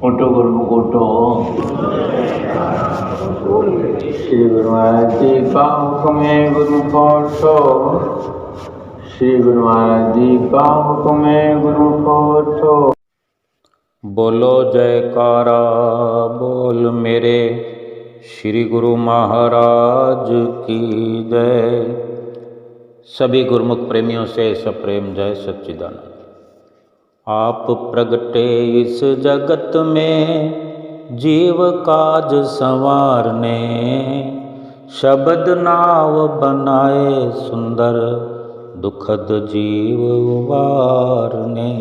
उठो गुरमुख उठो। श्री गुरु महाराज जी का हुक्म है गुरमुख उठो। श्री गुरु महाराज जी का हुक्म है गुरमुख उठो। बोलो जयकारा बोल मेरे श्री गुरु महाराज की जय। सभी गुरुमुख प्रेमियों से सप्रेम जय सच्चिदानंद। आप प्रगटे इस जगत में जीव काज संवारने, शब्द नाव बनाए सुंदर दुखद जीव उबारने।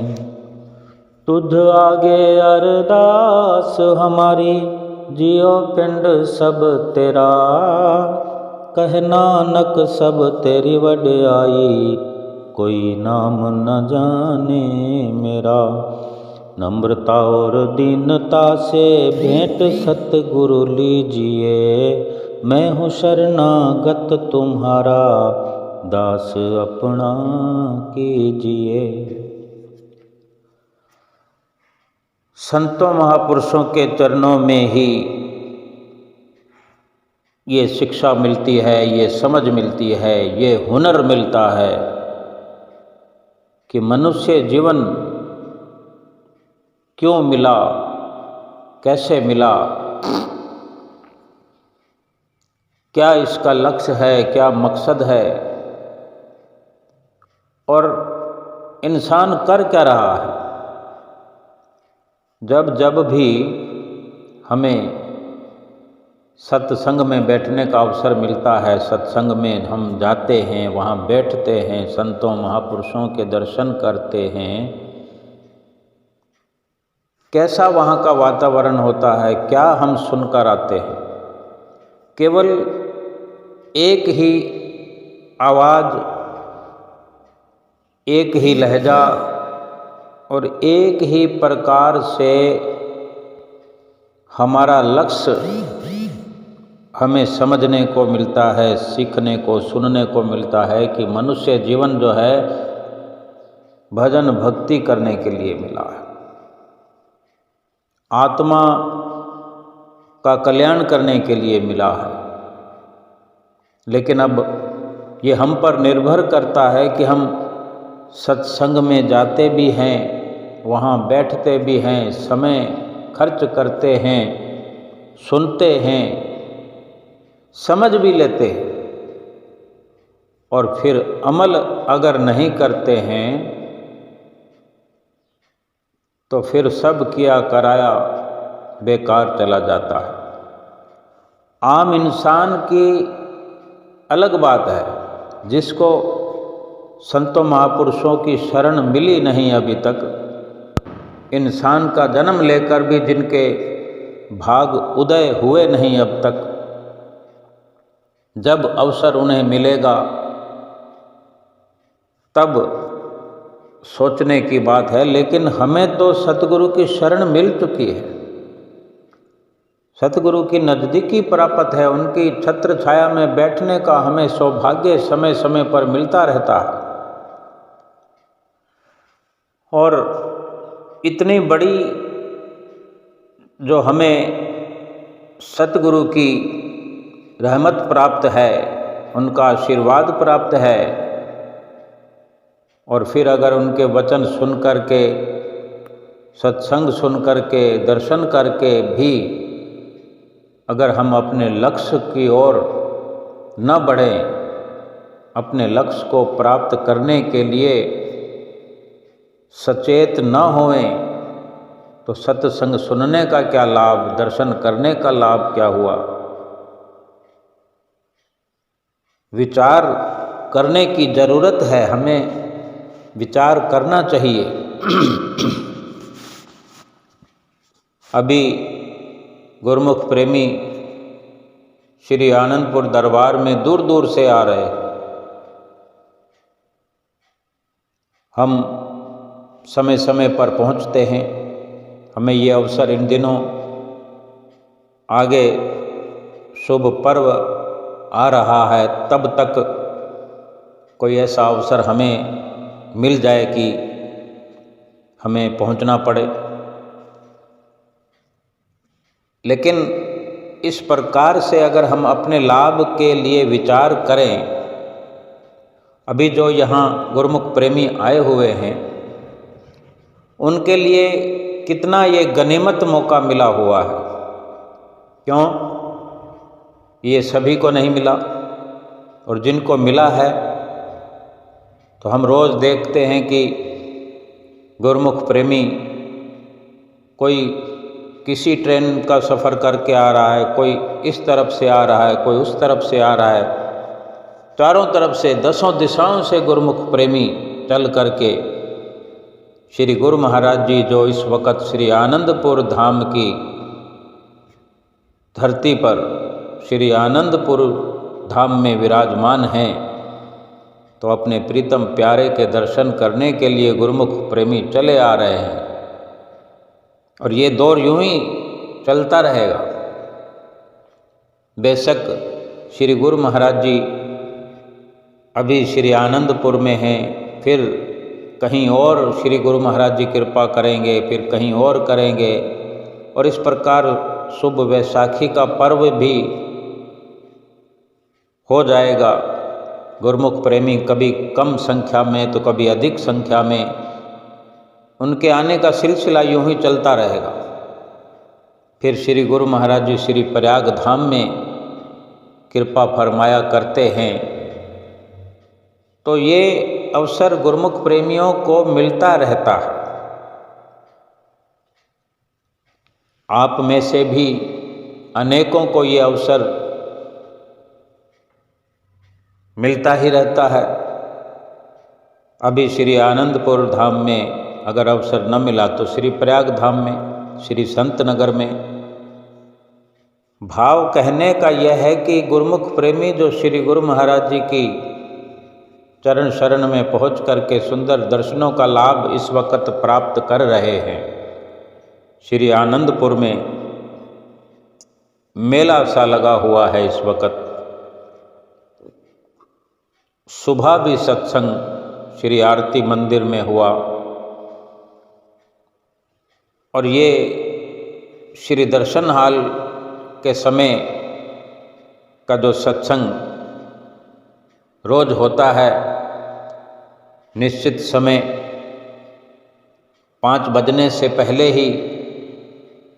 तुझ आगे अरदास हमारी जियो पिंड सब तेरा, कह नानक सब तेरी वड्याई कोई नाम न जाने मेरा। नम्रता और दीनता से भेंट सतगुरु लीजिए, मैं हूँ शरणागत तुम्हारा दास अपना कीजिए। संतों महापुरुषों के चरणों में ही ये शिक्षा मिलती है, ये समझ मिलती है, ये हुनर मिलता है कि मनुष्य जीवन क्यों मिला, कैसे मिला, क्या इसका लक्ष्य है, क्या मकसद है और इंसान कर क्या रहा है। जब जब भी हमें सत्संग में बैठने का अवसर मिलता है, सत्संग में हम जाते हैं, वहाँ बैठते हैं, संतों महापुरुषों के दर्शन करते हैं, कैसा वहाँ का वातावरण होता है, क्या हम सुनकर आते हैं। केवल एक ही आवाज़, एक ही लहजा और एक ही प्रकार से हमारा लक्ष्य हमें समझने को मिलता है, सीखने को, सुनने को मिलता है कि मनुष्य जीवन जो है भजन भक्ति करने के लिए मिला है, आत्मा का कल्याण करने के लिए मिला है। लेकिन अब ये हम पर निर्भर करता है कि हम सत्संग में जाते भी हैं, वहाँ बैठते भी हैं, समय खर्च करते हैं, सुनते हैं, समझ भी लेते हैं और फिर अमल अगर नहीं करते हैं तो फिर सब किया कराया बेकार चला जाता है। आम इंसान की अलग बात है, जिसको संतों महापुरुषों की शरण मिली नहीं अभी तक, इंसान का जन्म लेकर भी जिनके भाग उदय हुए नहीं अब तक, जब अवसर उन्हें मिलेगा तब सोचने की बात है। लेकिन हमें तो सतगुरु की शरण मिल चुकी है, सतगुरु की नज़दीकी प्राप्त है, उनकी छत्र छाया में बैठने का हमें सौभाग्य समय समय पर मिलता रहता है। और इतनी बड़ी जो हमें सतगुरु की रहमत प्राप्त है, उनका आशीर्वाद प्राप्त है, और फिर अगर उनके वचन सुन कर के, सत्संग सुन कर के, दर्शन करके भी अगर हम अपने लक्ष्य की ओर न बढ़ें, अपने लक्ष्य को प्राप्त करने के लिए सचेत न होएं, तो सत्संग सुनने का क्या लाभ, दर्शन करने का लाभ क्या हुआ। विचार करने की ज़रूरत है, हमें विचार करना चाहिए। अभी गुरुमुख प्रेमी श्री आनंदपुर दरबार में दूर दूर से आ रहे, हम समय समय पर पहुंचते हैं। हमें ये अवसर इन दिनों आगे शुभ पर्व आ रहा है, तब तक कोई ऐसा अवसर हमें मिल जाए कि हमें पहुंचना पड़े। लेकिन इस प्रकार से अगर हम अपने लाभ के लिए विचार करें, अभी जो यहाँ गुरुमुख प्रेमी आए हुए हैं उनके लिए कितना ये गनीमत मौका मिला हुआ है। क्यों? ये सभी को नहीं मिला, और जिनको मिला है तो हम रोज़ देखते हैं कि गुरुमुख प्रेमी कोई किसी ट्रेन का सफ़र करके आ रहा है, कोई इस तरफ से आ रहा है, कोई उस तरफ से आ रहा है, चारों तरफ से दसों दिशाओं से गुरुमुख प्रेमी चल करके श्री गुरु महाराज जी जो इस वक़्त श्री आनंदपुर धाम की धरती पर श्री आनंदपुर धाम में विराजमान हैं, तो अपने प्रीतम प्यारे के दर्शन करने के लिए गुरुमुख प्रेमी चले आ रहे हैं। और ये दौर यूं ही चलता रहेगा। बेशक श्री गुरु महाराज जी अभी श्री आनंदपुर में हैं, फिर कहीं और श्री गुरु महाराज जी कृपा करेंगे, फिर कहीं और करेंगे, और इस प्रकार शुभ वैसाखी का पर्व भी हो जाएगा। गुरुमुख प्रेमी कभी कम संख्या में तो कभी अधिक संख्या में, उनके आने का सिलसिला यूं ही चलता रहेगा। फिर श्री गुरु महाराज जी श्री प्रयाग धाम में कृपा फरमाया करते हैं। तो ये अवसर गुरुमुख प्रेमियों को मिलता रहता है। आप में से भी अनेकों को ये अवसर मिलता ही रहता है। अभी श्री आनंदपुर धाम में अगर अवसर न मिला तो श्री प्रयाग धाम में, श्री संत नगर में। भाव कहने का यह है कि गुरुमुख प्रेमी जो श्री गुरु महाराज जी की चरण शरण में पहुँच करके सुंदर दर्शनों का लाभ इस वक़्त प्राप्त कर रहे हैं। श्री आनंदपुर में मेला सा लगा हुआ है इस वक़्त। सुबह भी सत्संग श्री आरती मंदिर में हुआ, और ये श्री दर्शन हाल के समय का जो सत्संग रोज होता है, निश्चित समय 5 बजने से पहले ही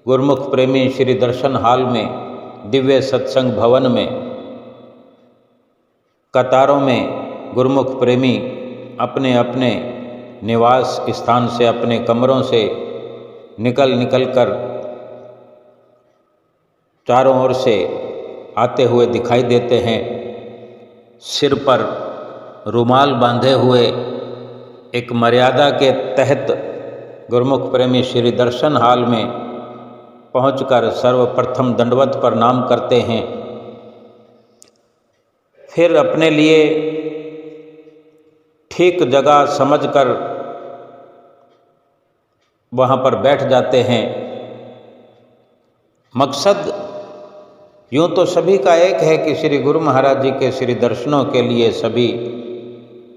गुरुमुख प्रेमी श्री दर्शन हाल में दिव्य सत्संग भवन में कतारों में गुरुमुख प्रेमी अपने अपने निवास स्थान से, अपने कमरों से निकल कर चारों ओर से आते हुए दिखाई देते हैं। सिर पर रुमाल बांधे हुए एक मर्यादा के तहत गुरुमुख प्रेमी श्री दर्शन हाल में पहुंचकर सर्वप्रथम दंडवत प्रणाम करते हैं। फिर अपने लिए ठीक जगह समझकर वहाँ पर बैठ जाते हैं। मकसद यूँ तो सभी का एक है कि श्री गुरु महाराज जी के श्री दर्शनों के लिए सभी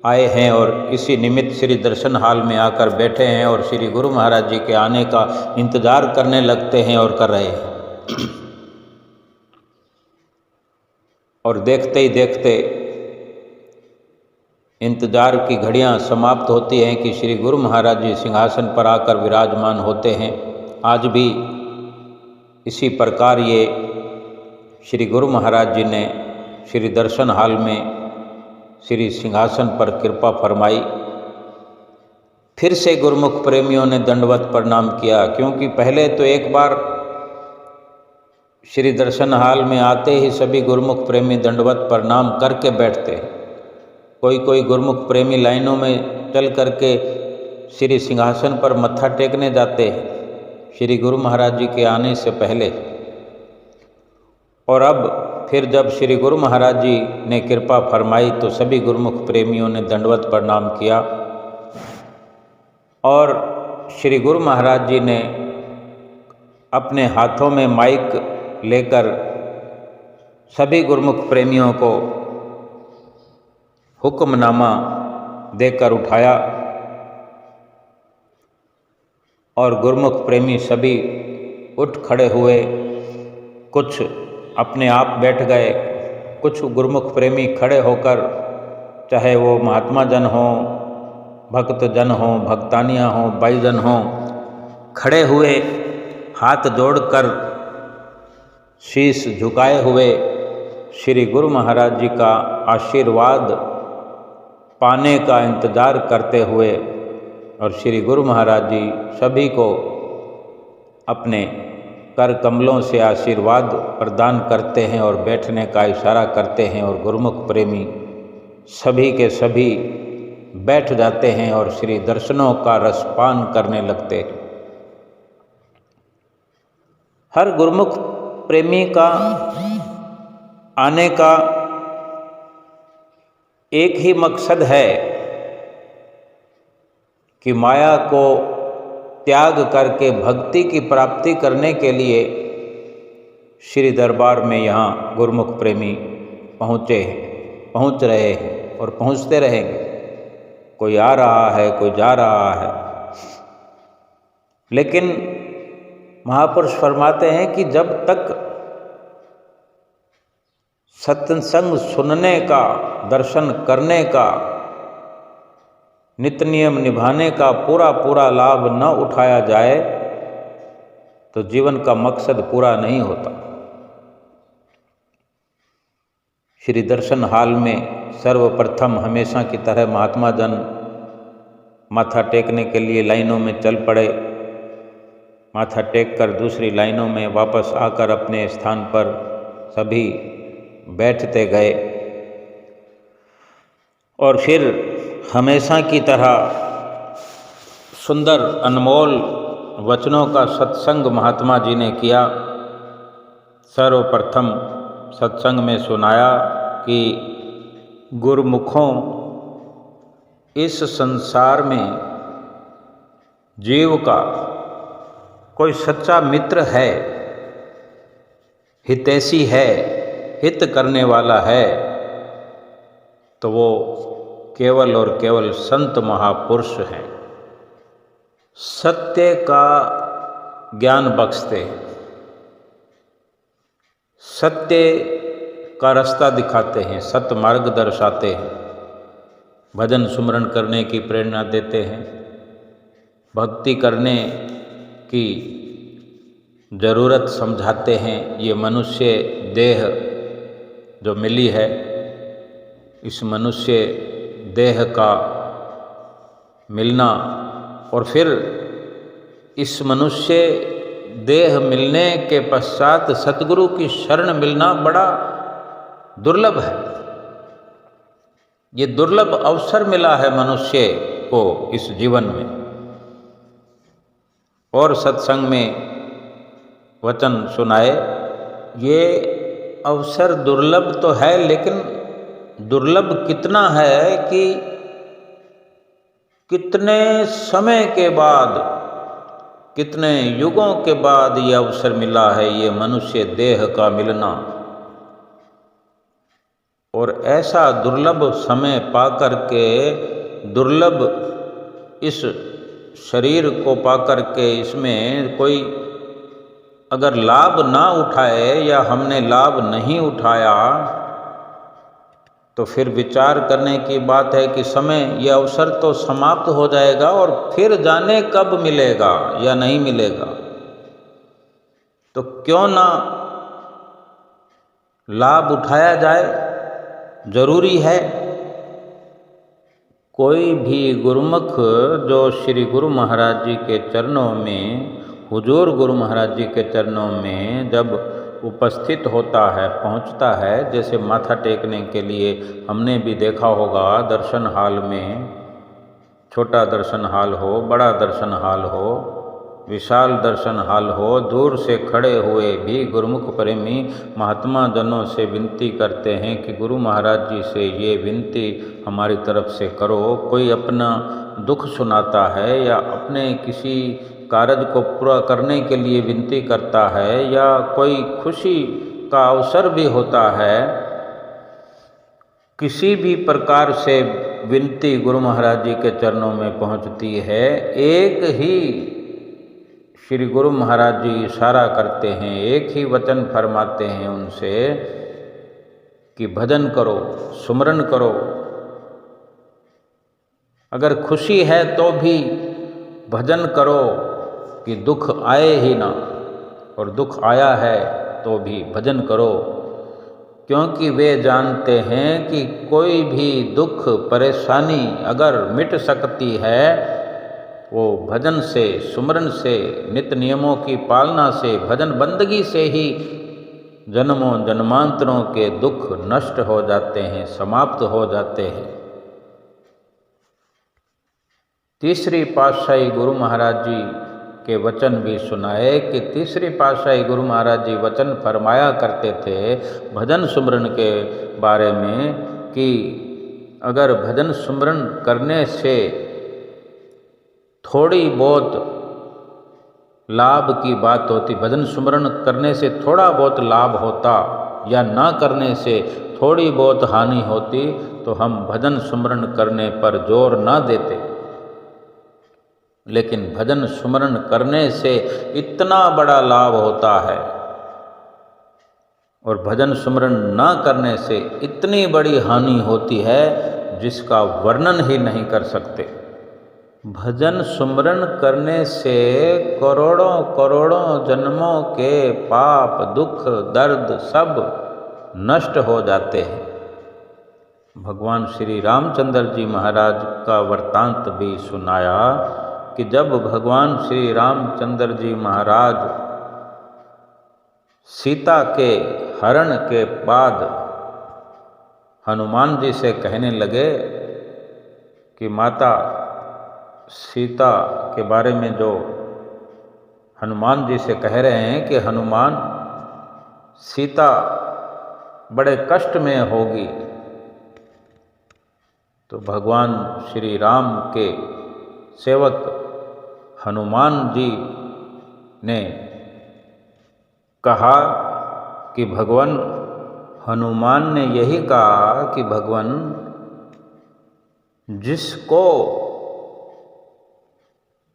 आए हैं, और इसी निमित्त श्री दर्शन हाल में आकर बैठे हैं और श्री गुरु महाराज जी के आने का इंतज़ार करने लगते हैं और कर रहे हैं। और देखते ही देखते इंतज़ार की घड़ियां समाप्त होती हैं कि श्री गुरु महाराज जी सिंहासन पर आकर विराजमान होते हैं। आज भी इसी प्रकार ये श्री गुरु महाराज जी ने श्री दर्शन हाल में श्री सिंहासन पर कृपा फरमाई। फिर से गुरुमुख प्रेमियों ने दंडवत प्रणाम किया, क्योंकि पहले तो एक बार श्री दर्शन हाल में आते ही सभी गुरुमुख प्रेमी दंडवत प्रणाम करके बैठते हैं। कोई गुरुमुख प्रेमी लाइनों में चल करके श्री सिंहासन पर मत्था टेकने जाते हैं श्री गुरु महाराज जी के आने से पहले। और अब फिर जब श्री गुरु महाराज जी ने कृपा फरमाई तो सभी गुरुमुख प्रेमियों ने दंडवत प्रणाम किया, और श्री गुरु महाराज जी ने अपने हाथों में माइक लेकर सभी गुरुमुख प्रेमियों को हुक्मनामा देकर उठाया, और गुरुमुख प्रेमी सभी उठ खड़े हुए कुछ अपने आप बैठ गए, कुछ गुरुमुख प्रेमी खड़े होकर, चाहे वो महात्मा जन हो, भक्त जन हो, भक्तानियाँ हो, भाईजन हो, खड़े हुए हाथ जोड़कर शीश झुकाए हुए श्री गुरु महाराज जी का आशीर्वाद पाने का इंतज़ार करते हुए, और श्री गुरु महाराज जी सभी को अपने कर कमलों से आशीर्वाद प्रदान करते हैं और बैठने का इशारा करते हैं, और गुरुमुख प्रेमी सभी के सभी बैठ जाते हैं और श्री दर्शनों का रसपान करने लगते हैं। हर गुरुमुख प्रेमी का आने का एक ही मकसद है कि माया को त्याग करके भक्ति की प्राप्ति करने के लिए श्री दरबार में यहाँ गुरुमुख प्रेमी पहुँच रहे हैं और पहुँचते रहेंगे। कोई आ रहा है, कोई जा रहा है, लेकिन महापुरुष फरमाते हैं कि जब तक सत्संग सुनने का, दर्शन करने का, नित्य नियम निभाने का पूरा पूरा लाभ न उठाया जाए तो जीवन का मकसद पूरा नहीं होता। श्री दर्शन हाल में सर्वप्रथम हमेशा की तरह महात्मा जन माथा टेकने के लिए लाइनों में चल पड़े। माथा टेक कर दूसरी लाइनों में वापस आकर अपने स्थान पर सभी बैठते गए, और फिर हमेशा की तरह सुंदर अनमोल वचनों का सत्संग महात्मा जी ने किया। सर्वप्रथम सत्संग में सुनाया कि गुरुमुखों, इस संसार में जीव का कोई सच्चा मित्र है, हितैषी है, हित करने वाला है, तो वो केवल और केवल संत महापुरुष हैं। सत्य का ज्ञान बख्शते हैं, सत्य का रास्ता दिखाते हैं, सत्य मार्ग दर्शाते हैं, भजन सुमरन करने की प्रेरणा देते हैं, भक्ति करने की ज़रूरत समझाते हैं। ये मनुष्य देह जो मिली है, इस मनुष्य देह का मिलना और फिर इस मनुष्य देह मिलने के पश्चात सतगुरु की शरण मिलना बड़ा दुर्लभ है। ये दुर्लभ अवसर मिला है मनुष्य को इस जीवन में, और सत्संग में वचन सुनाए। ये अवसर दुर्लभ तो है, लेकिन दुर्लभ कितना है कि कितने समय के बाद, कितने युगों के बाद ये अवसर मिला है, ये मनुष्य देह का मिलना। और ऐसा दुर्लभ समय पाकर के, दुर्लभ इस शरीर को पाकर के, इसमें कोई अगर लाभ ना उठाए या हमने लाभ नहीं उठाया तो फिर विचार करने की बात है कि समय, यह अवसर तो समाप्त हो जाएगा और फिर जाने कब मिलेगा या नहीं मिलेगा। तो क्यों ना लाभ उठाया जाए, जरूरी है। कोई भी गुरुमुख जो श्री गुरु महाराज जी के चरणों में, हुजूर गुरु महाराज जी के चरणों में जब उपस्थित होता है, पहुंचता है, जैसे माथा टेकने के लिए हमने भी देखा होगा दर्शन हाल में, छोटा दर्शन हाल हो, बड़ा दर्शन हाल हो, विशाल दर्शन हाल हो, दूर से खड़े हुए भी गुरुमुख प्रेमी महात्मा जनों से विनती करते हैं कि गुरु महाराज जी से ये विनती हमारी तरफ से करो। कोई अपना दुख सुनाता है या अपने किसी कार्य को पूरा करने के लिए विनती करता है, या कोई खुशी का अवसर भी होता है, किसी भी प्रकार से विनती गुरु महाराज जी के चरणों में पहुंचती है। एक ही श्री गुरु महाराज जी इशारा करते हैं, एक ही वचन फरमाते हैं उनसे कि भजन करो, सुमरन करो। अगर खुशी है तो भी भजन करो कि दुख आए ही ना, और दुख आया है तो भी भजन करो, क्योंकि वे जानते हैं कि कोई भी दुख परेशानी अगर मिट सकती है वो भजन से, सुमरन से, नित्य नियमों की पालना से, भजन बंदगी से ही जन्मों जन्मांतरों के दुख नष्ट हो जाते हैं, समाप्त हो जाते हैं। तीसरी पातशाही गुरु महाराज जी के वचन भी सुनाए कि तीसरी पातशाही गुरु महाराज जी वचन फरमाया करते थे भजन सुमरन के बारे में कि अगर भजन सुमरन करने से थोड़ी बहुत लाभ की बात होती, भजन सुमरन करने से थोड़ा बहुत लाभ होता या ना करने से थोड़ी बहुत हानि होती तो हम भजन सुमरन करने पर जोर ना देते। लेकिन भजन सुमरन करने से इतना बड़ा लाभ होता है और भजन सुमरन ना करने से इतनी बड़ी हानि होती है जिसका वर्णन ही नहीं कर सकते। भजन सुमरन करने से करोड़ों करोड़ों जन्मों के पाप, दुख, दर्द सब नष्ट हो जाते हैं। भगवान श्री रामचंद्र जी महाराज का वृत्तांत भी सुनाया कि जब भगवान श्री रामचंद्र जी महाराज सीता के हरण के बाद हनुमान जी से कहने लगे कि माता सीता के बारे में जो हनुमान जी से कह रहे हैं कि हनुमान, सीता बड़े कष्ट में होगी, तो भगवान श्री राम के सेवक हनुमान जी ने कहा कि भगवान, हनुमान ने यही कहा कि भगवान, जिसको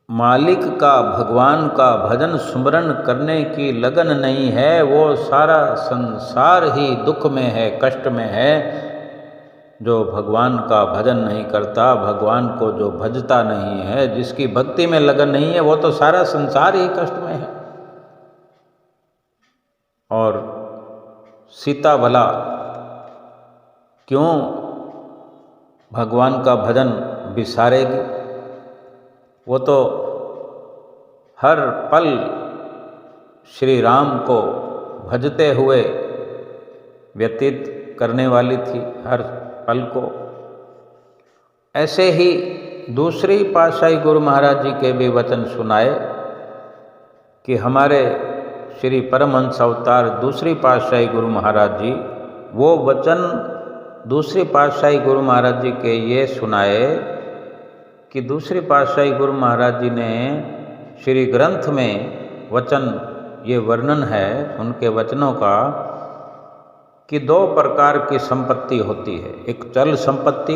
मालिक का, भगवान का भजन सुमरन करने की लगन नहीं है वो सारा संसार ही दुख में है, कष्ट में है। जो भगवान का भजन नहीं करता, भगवान को जो भजता नहीं है, जिसकी भक्ति में लगन नहीं है, वो तो सारा संसार ही कष्ट में है। और सीता भला क्यों भगवान का भजन बिसारेगी? वो तो हर पल श्री राम को भजते हुए व्यतीत करने वाली थी, हर पल को। ऐसे ही दूसरी पातशाही गुरु महाराज जी के भी वचन सुनाए कि हमारे श्री परमहंस अवतार दूसरी पातशाही गुरु महाराज जी, वो वचन दूसरी पातशाही गुरु महाराज जी के ये सुनाए कि दूसरी पातशाही गुरु महाराज जी ने श्री ग्रंथ में वचन, ये वर्णन है उनके वचनों का कि दो प्रकार की संपत्ति होती है, एक चल संपत्ति,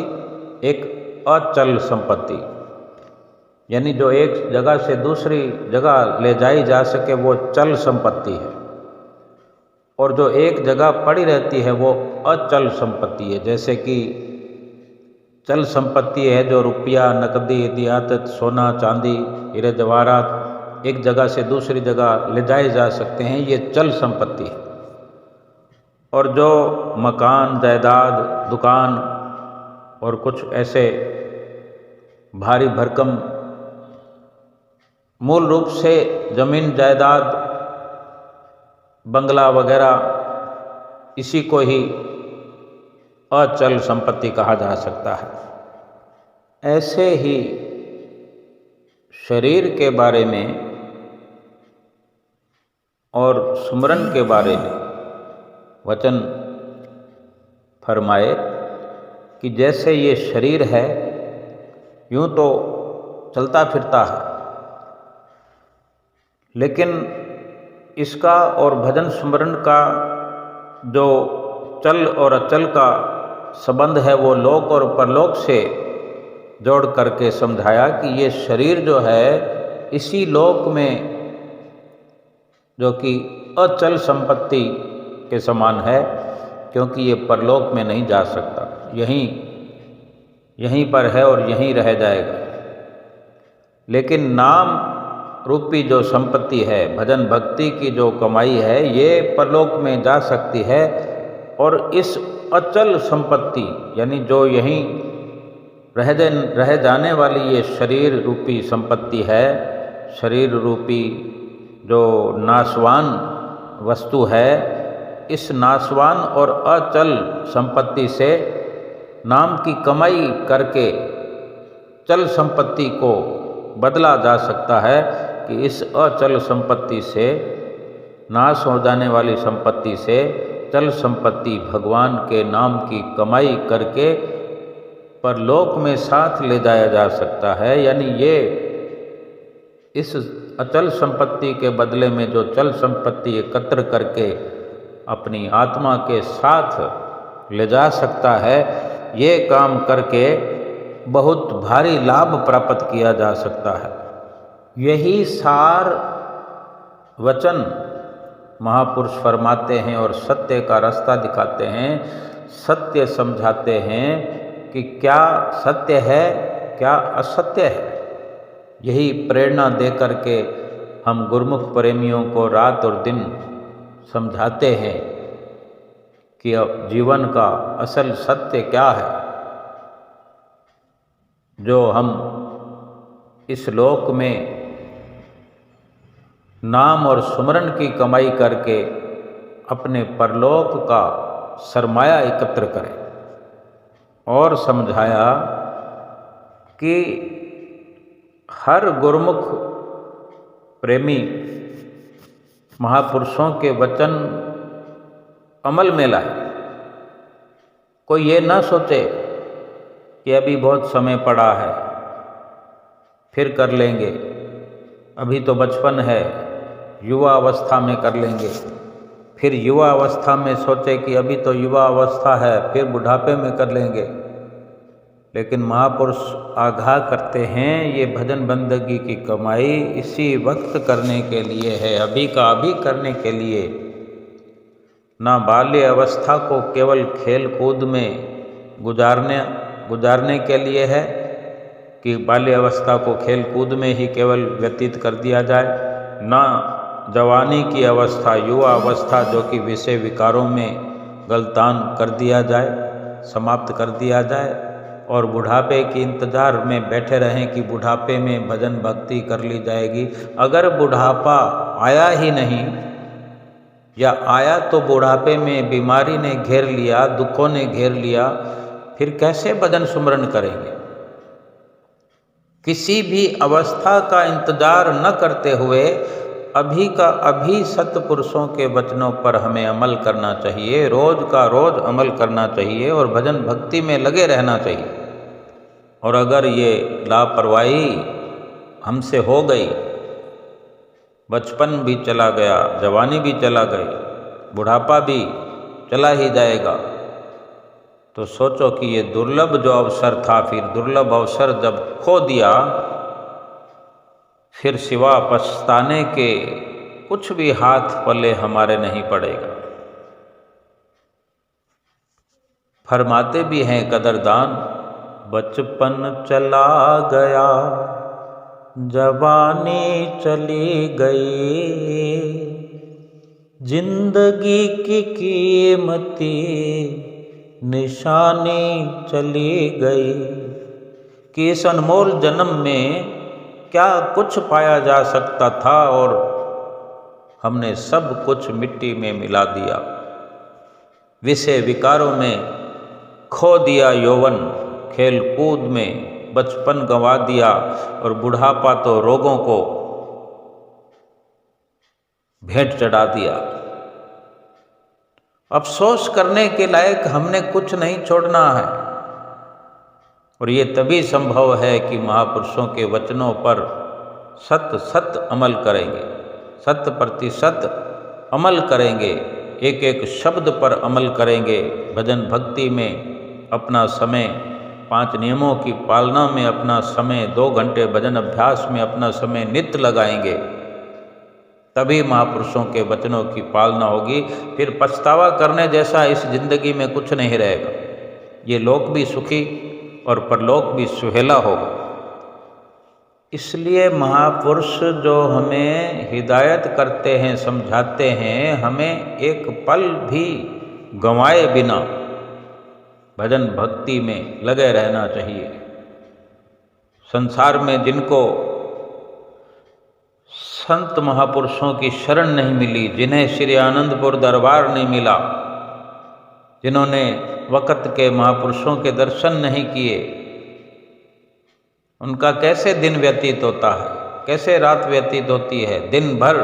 एक अचल संपत्ति। यानी जो एक जगह से दूसरी जगह ले जाई जा सके वो चल संपत्ति है, और जो एक जगह पड़ी रहती है वो अचल संपत्ति है। जैसे कि चल संपत्ति है जो रुपया, नकदी, इतिहात, सोना, चांदी, हीरे जवाहरात एक जगह से दूसरी जगह ले जाए जा सकते हैं, ये चल संपत्ति है। और जो मकान, जायदाद, दुकान और कुछ ऐसे भारी भरकम मूल रूप से जमीन, जायदाद, बंगला वगैरह, इसी को ही अचल संपत्ति कहा जा सकता है। ऐसे ही शरीर के बारे में और सुमरन के बारे में वचन फरमाए कि जैसे ये शरीर है यूं तो चलता फिरता है, लेकिन इसका और भजन सुमरन का जो चल और अचल का संबंध है वो लोक और परलोक से जोड़ करके समझाया कि ये शरीर जो है इसी लोक में जो कि अचल संपत्ति के समान है, क्योंकि ये परलोक में नहीं जा सकता, यहीं पर है और यहीं रह जाएगा। लेकिन नाम रूपी जो संपत्ति है, भजन भक्ति की जो कमाई है, ये परलोक में जा सकती है। और इस अचल संपत्ति यानी जो यहीं रह जाने वाली ये शरीर रूपी संपत्ति है, शरीर रूपी जो नाशवान वस्तु है, इस नाशवान और अचल संपत्ति से नाम की कमाई करके चल संपत्ति को बदला जा सकता है कि इस अचल संपत्ति से, नाश हो जाने वाली संपत्ति से चल संपत्ति भगवान के नाम की कमाई करके परलोक में साथ ले जाया जा सकता है। यानी ये इस अचल संपत्ति के बदले में जो चल संपत्ति एकत्र करके अपनी आत्मा के साथ ले जा सकता है, ये काम करके बहुत भारी लाभ प्राप्त किया जा सकता है। यही सार वचन महापुरुष फरमाते हैं और सत्य का रास्ता दिखाते हैं, सत्य समझाते हैं कि क्या सत्य है, क्या असत्य है। यही प्रेरणा दे करके हम गुरुमुख प्रेमियों को रात और दिन समझाते हैं कि अब जीवन का असल सत्य क्या है, जो हम इस लोक में नाम और सुमरन की कमाई करके अपने परलोक का सरमाया एकत्र करें। और समझाया कि हर गुरुमुख प्रेमी महापुरुषों के वचन अमल में लाए। कोई ये ना सोचे कि अभी बहुत समय पड़ा है, फिर कर लेंगे, अभी तो बचपन है, युवा अवस्था में कर लेंगे। फिर युवा अवस्था में सोचे कि अभी तो युवा अवस्था है, फिर बुढ़ापे में कर लेंगे। लेकिन महापुरुष आगाह करते हैं, ये भजन बंदगी की कमाई इसी वक्त करने के लिए है, अभी का अभी करने के लिए। ना बाल्य अवस्था को केवल खेल कूद में गुजारने के लिए है कि बाल्य अवस्था को खेल कूद में ही केवल व्यतीत कर दिया जाए, ना जवानी की अवस्था, युवा अवस्था जो कि विषय विकारों में गलतान कर दिया जाए, समाप्त कर दिया जाए, और बुढ़ापे के इंतज़ार में बैठे रहें कि बुढ़ापे में भजन भक्ति कर ली जाएगी। अगर बुढ़ापा आया ही नहीं, या आया तो बुढ़ापे में बीमारी ने घेर लिया, दुखों ने घेर लिया, फिर कैसे भजन सुमरन करेंगे। किसी भी अवस्था का इंतजार न करते हुए अभी का अभी सत्पुरुषों के वचनों पर हमें अमल करना चाहिए, रोज का रोज अमल करना चाहिए और भजन भक्ति में लगे रहना चाहिए। और अगर ये लापरवाही हमसे हो गई, बचपन भी चला गया, जवानी भी चला गई, बुढ़ापा भी चला ही जाएगा, तो सोचो कि ये दुर्लभ जो अवसर था, फिर दुर्लभ अवसर जब खो दिया, फिर सिवा पछताने के कुछ भी हाथ पल्ले हमारे नहीं पड़ेगा। फरमाते भी हैं कदरदान, बचपन चला गया, जवानी चली गई, जिंदगी की कीमती निशानी चली गई। कि इस अनमोल जन्म में क्या कुछ पाया जा सकता था और हमने सब कुछ मिट्टी में मिला दिया, विषय विकारों में खो दिया यौवन, खेल कूद में बचपन गंवा दिया, और बुढ़ापा तो रोगों को भेंट चढ़ा दिया। अफसोस करने के लायक हमने कुछ नहीं छोड़ना है। और ये तभी संभव है कि महापुरुषों के वचनों पर सत अमल करेंगे, 100% अमल करेंगे, एक एक शब्द पर अमल करेंगे, भजन भक्ति में अपना समय, 5 नियमों की पालना में अपना समय, 2 घंटे भजन अभ्यास में अपना समय नित्य लगाएंगे, तभी महापुरुषों के वचनों की पालना होगी। फिर पछतावा करने जैसा इस जिंदगी में कुछ नहीं रहेगा। ये लोक भी सुखी और परलोक भी सुहेला होगा। इसलिए महापुरुष जो हमें हिदायत करते हैं, समझाते हैं, हमें एक पल भी गंवाए बिना भजन भक्ति में लगे रहना चाहिए। संसार में जिनको संत महापुरुषों की शरण नहीं मिली, जिन्हें श्री आनंदपुर दरबार नहीं मिला, जिन्होंने वक़्त के महापुरुषों के दर्शन नहीं किए, उनका कैसे दिन व्यतीत होता है, कैसे रात व्यतीत होती है। दिन भर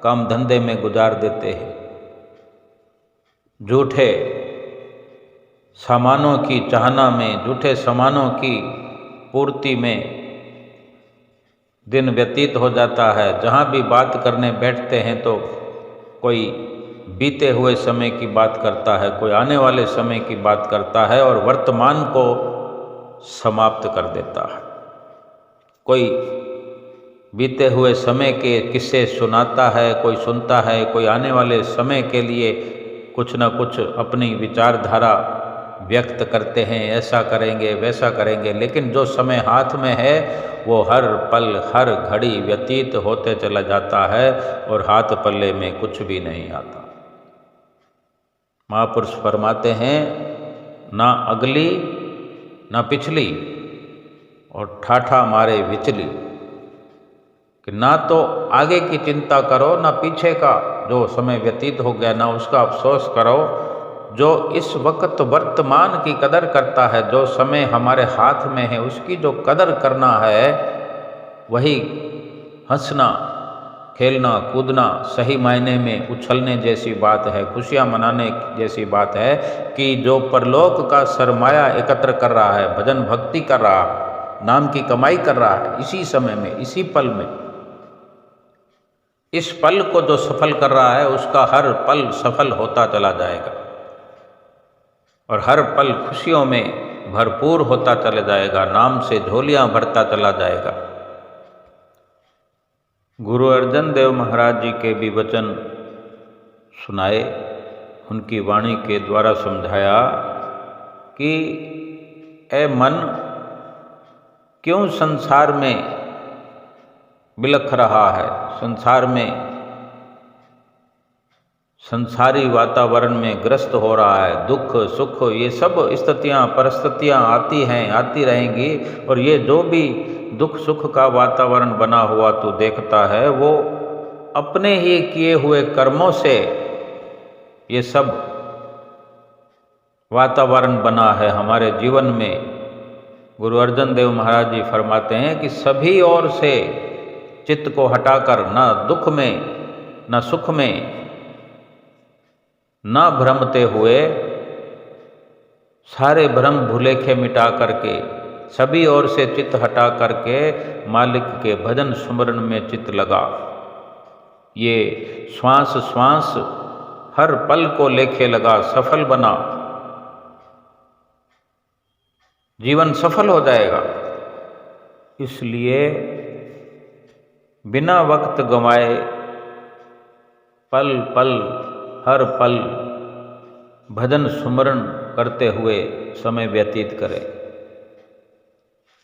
काम धंधे में गुजार देते हैं, झूठे सामानों की चाहना में, झूठे सामानों की पूर्ति में दिन व्यतीत हो जाता है। जहाँ भी बात करने बैठते हैं तो कोई बीते हुए समय की बात करता है, कोई आने वाले समय की बात करता है और वर्तमान को समाप्त कर देता है। कोई बीते हुए समय के किस्से सुनाता है, कोई सुनता है, कोई आने वाले समय के लिए कुछ न कुछ अपनी विचारधारा व्यक्त करते हैं, ऐसा करेंगे वैसा करेंगे। लेकिन जो समय हाथ में है वो हर पल हर घड़ी व्यतीत होते चला जाता है और हाथ पल्ले में कुछ भी नहीं आता। महापुरुष फरमाते हैं, ना अगली ना पिछली और ठाठा मारे विचली, कि ना तो आगे की चिंता करो, ना पीछे का जो समय व्यतीत हो गया ना उसका अफसोस करो। जो इस वक्त वर्तमान की कदर करता है, जो समय हमारे हाथ में है उसकी जो कदर करना है, वही हंसना खेलना कूदना सही मायने में उछलने जैसी बात है, खुशियाँ मनाने जैसी बात है। कि जो परलोक का सरमाया एकत्र कर रहा है, भजन भक्ति कर रहा है, नाम की कमाई कर रहा है, इसी समय में, इसी पल में, इस पल को जो सफल कर रहा है उसका हर पल सफल होता चला जाएगा और हर पल खुशियों में भरपूर होता चला जाएगा, नाम से झोलियां भरता चला जाएगा। गुरु अर्जन देव महाराज जी के भी वचन सुनाए, उनकी वाणी के द्वारा समझाया कि ए मन, क्यों संसार में बिलख रहा है, संसार में संसारी वातावरण में ग्रस्त हो रहा है, दुख सुख ये सब स्थितियाँ परिस्थितियाँ आती हैं, आती रहेंगी। और ये जो भी दुख सुख का वातावरण बना हुआ तू देखता है वो अपने ही किए हुए कर्मों से ये सब वातावरण बना है हमारे जीवन में। गुरु अर्जन देव महाराज जी फरमाते हैं कि सभी ओर से चित्त को हटाकर, ना दुख में ना सुख में ना भ्रमते हुए, सारे भ्रम भुलेखे मिटा करके, सभी ओर से चित्त हटा करके मालिक के भजन स्मरण में चित्त लगा। ये श्वास श्वास हर पल को लेखे लगा, सफल बना, जीवन सफल हो जाएगा। इसलिए बिना वक्त गंवाए पल पल हर पल भजन सुमरण करते हुए समय व्यतीत करें।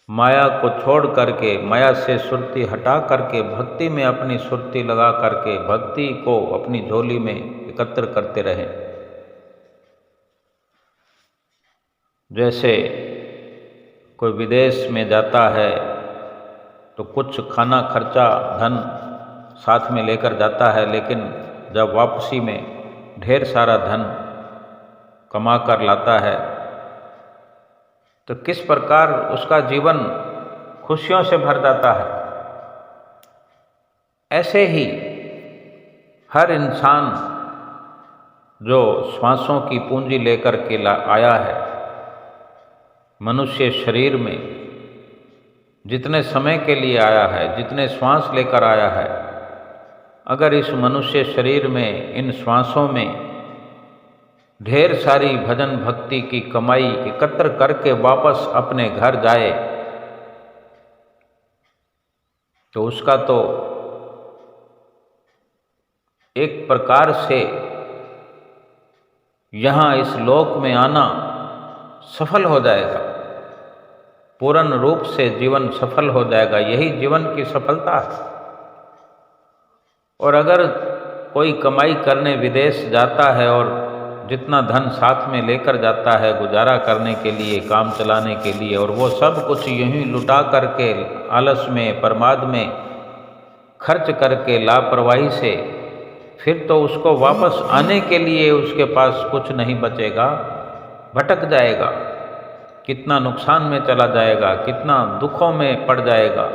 माया को छोड़ करके, माया से सुरती हटा करके भक्ति में अपनी सुरती लगा करके भक्ति को अपनी झोली में एकत्र करते रहें। जैसे कोई विदेश में जाता है तो कुछ खाना खर्चा धन साथ में लेकर जाता है, लेकिन जब वापसी में ढेर सारा धन कमा कर लाता है तो किस प्रकार उसका जीवन खुशियों से भर जाता है। ऐसे ही हर इंसान जो श्वासों की पूंजी लेकर के आया है मनुष्य शरीर में, जितने समय के लिए आया है, जितने श्वास लेकर आया है, अगर इस मनुष्य शरीर में इन श्वासों में ढेर सारी भजन भक्ति की कमाई एकत्र करके वापस अपने घर जाए तो उसका तो एक प्रकार से यहाँ इस लोक में आना सफल हो जाएगा, पूर्ण रूप से जीवन सफल हो जाएगा। यही जीवन की सफलता है। और अगर कोई कमाई करने विदेश जाता है और जितना धन साथ में लेकर जाता है गुजारा करने के लिए, काम चलाने के लिए, और वो सब कुछ यूं लुटा करके आलस में, प्रमाद में खर्च करके लापरवाही से, फिर तो उसको वापस आने के लिए उसके पास कुछ नहीं बचेगा, भटक जाएगा, कितना नुकसान में चला जाएगा, कितना दुखों में पड़ जाएगा।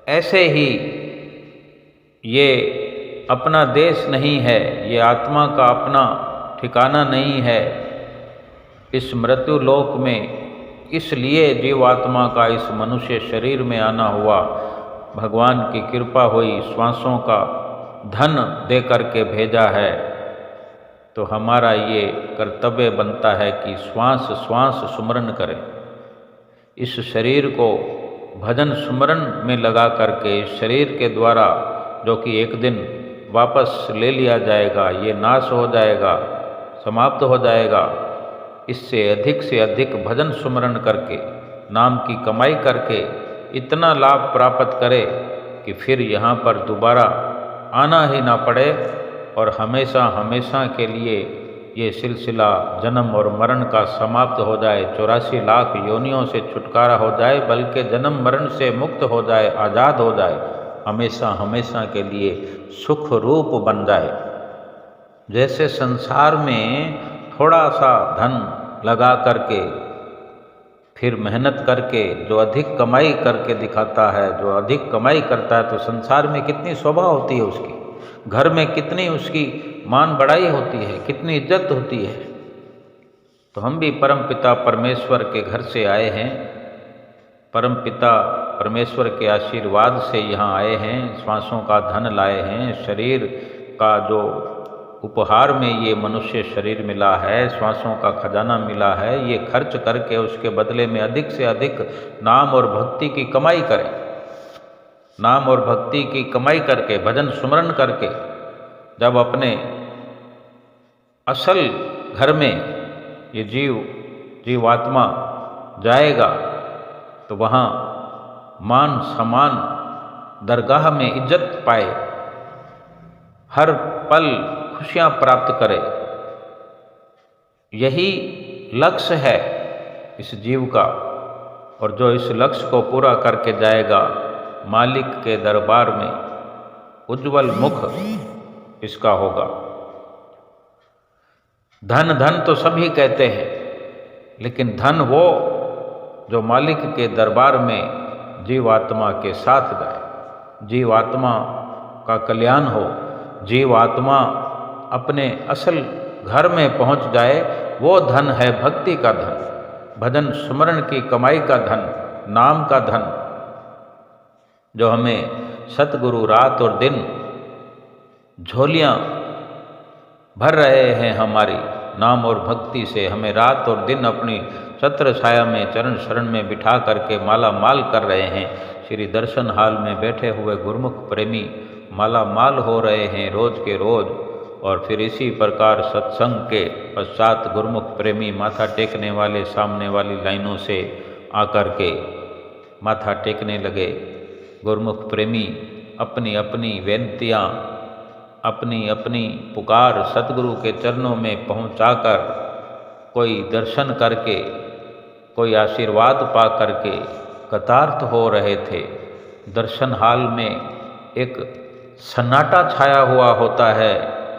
ऐसे ही ये अपना देश नहीं है, ये आत्मा का अपना ठिकाना नहीं है इस मृत्यु लोक में। इसलिए जीवात्मा का इस मनुष्य शरीर में आना हुआ, भगवान की कृपा हुई, श्वासों का धन दे करके भेजा है। तो हमारा ये कर्तव्य बनता है कि श्वास श्वास सुमरन करें, इस शरीर को भजन सुमरन में लगा करके, इस शरीर के द्वारा जो कि एक दिन वापस ले लिया जाएगा, ये नाश हो जाएगा, समाप्त हो जाएगा, इससे से अधिक भजन सुमरण करके, नाम की कमाई करके इतना लाभ प्राप्त करे कि फिर यहाँ पर दोबारा आना ही ना पड़े और हमेशा हमेशा के लिए ये सिलसिला जन्म और मरण का समाप्त हो जाए, 84 लाख योनियों से छुटकारा हो जाए, बल्कि जन्म मरण से मुक्त हो जाए, आज़ाद हो जाए, हमेशा हमेशा के लिए सुख रूप बन जाए। जैसे संसार में थोड़ा सा धन लगा करके, फिर मेहनत करके जो अधिक कमाई करके दिखाता है, जो अधिक कमाई करता है, तो संसार में कितनी शोभा होती है उसकी, घर में कितनी उसकी मान बढ़ाई होती है, कितनी इज्जत होती है। तो हम भी परम पिता परमेश्वर के घर से आए हैं, परम पिता परमेश्वर के आशीर्वाद से यहाँ आए हैं, श्वासों का धन लाए हैं, शरीर का जो उपहार में ये मनुष्य शरीर मिला है, श्वासों का खजाना मिला है, ये खर्च करके उसके बदले में अधिक से अधिक नाम और भक्ति की कमाई करें। नाम और भक्ति की कमाई करके, भजन सुमरन करके, जब अपने असल घर में ये जीवात्मा जाएगा तो वहाँ मान सम्मान, दरगाह में इज्जत पाए, हर पल खुशियाँ प्राप्त करे। यही लक्ष्य है इस जीव का, और जो इस लक्ष्य को पूरा करके जाएगा मालिक के दरबार में उज्जवल मुख इसका होगा। धन धन तो सभी कहते हैं, लेकिन धन वो जो मालिक के दरबार में जीवात्मा के साथ जाए, जीवात्मा का कल्याण हो, जीवात्मा अपने असल घर में पहुंच जाए, वो धन है भक्ति का धन, भजन सुमरण की कमाई का धन, नाम का धन, जो हमें सतगुरु रात और दिन झोलियाँ भर रहे हैं हमारी नाम और भक्ति से, हमें रात और दिन अपनी छत्र छाया में, चरण शरण में बिठा करके माला माल कर रहे हैं। श्री दर्शन हाल में बैठे हुए गुरुमुख प्रेमी माला माल हो रहे हैं रोज के रोज, और फिर इसी प्रकार सत्संग के पश्चात गुरुमुख प्रेमी माथा टेकने वाले सामने वाली लाइनों से आकर के माथा टेकने लगे। गुरुमुख प्रेमी अपनी अपनी बेनतियाँ, अपनी अपनी पुकार सतगुरु के चरणों में पहुँचाकर, कोई दर्शन करके, कोई आशीर्वाद पा करके कृतार्थ हो रहे थे। दर्शन हाल में एक सन्नाटा छाया हुआ होता है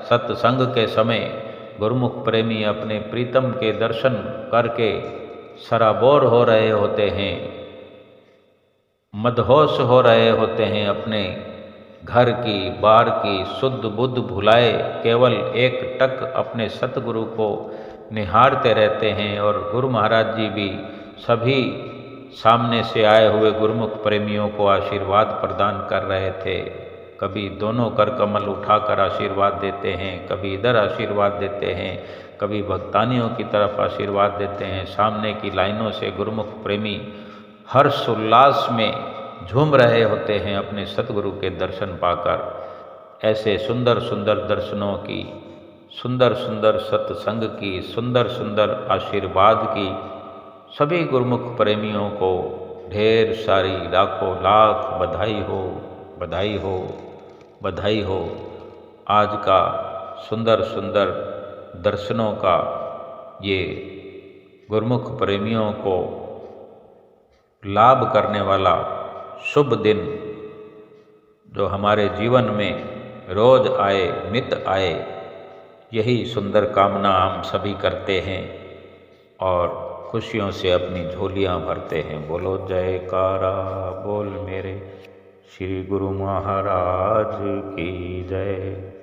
सत्संग के समय। गुरुमुख प्रेमी अपने प्रीतम के दर्शन करके सराबोर हो रहे होते हैं, मदहोश हो रहे होते हैं, अपने घर की बार की शुद्ध बुद्ध भुलाए केवल एक टक अपने सतगुरु को निहारते रहते हैं। और गुरु महाराज जी भी सभी सामने से आए हुए गुरुमुख प्रेमियों को आशीर्वाद प्रदान कर रहे थे। कभी दोनों कर कमल उठाकर आशीर्वाद देते हैं, कभी इधर आशीर्वाद देते हैं, कभी भक्तानियों की तरफ आशीर्वाद देते हैं। सामने की लाइनों से गुरुमुख प्रेमी हर्ष उल्लास में झूम रहे होते हैं अपने सतगुरु के दर्शन पाकर। ऐसे सुंदर सुंदर दर्शनों की, सुंदर सुंदर सत्संग की, सुंदर सुंदर आशीर्वाद की सभी गुरुमुख प्रेमियों को ढेर सारी लाखों लाख बधाई हो, बधाई हो, बधाई हो। आज का सुंदर सुंदर दर्शनों का ये गुरुमुख प्रेमियों को लाभ करने वाला शुभ दिन जो हमारे जीवन में रोज आए, नित आए, यही सुंदर कामना हम सभी करते हैं और खुशियों से अपनी झोलियां भरते हैं। बोलो जयकारा बोल मेरे श्री गुरु महाराज की जय।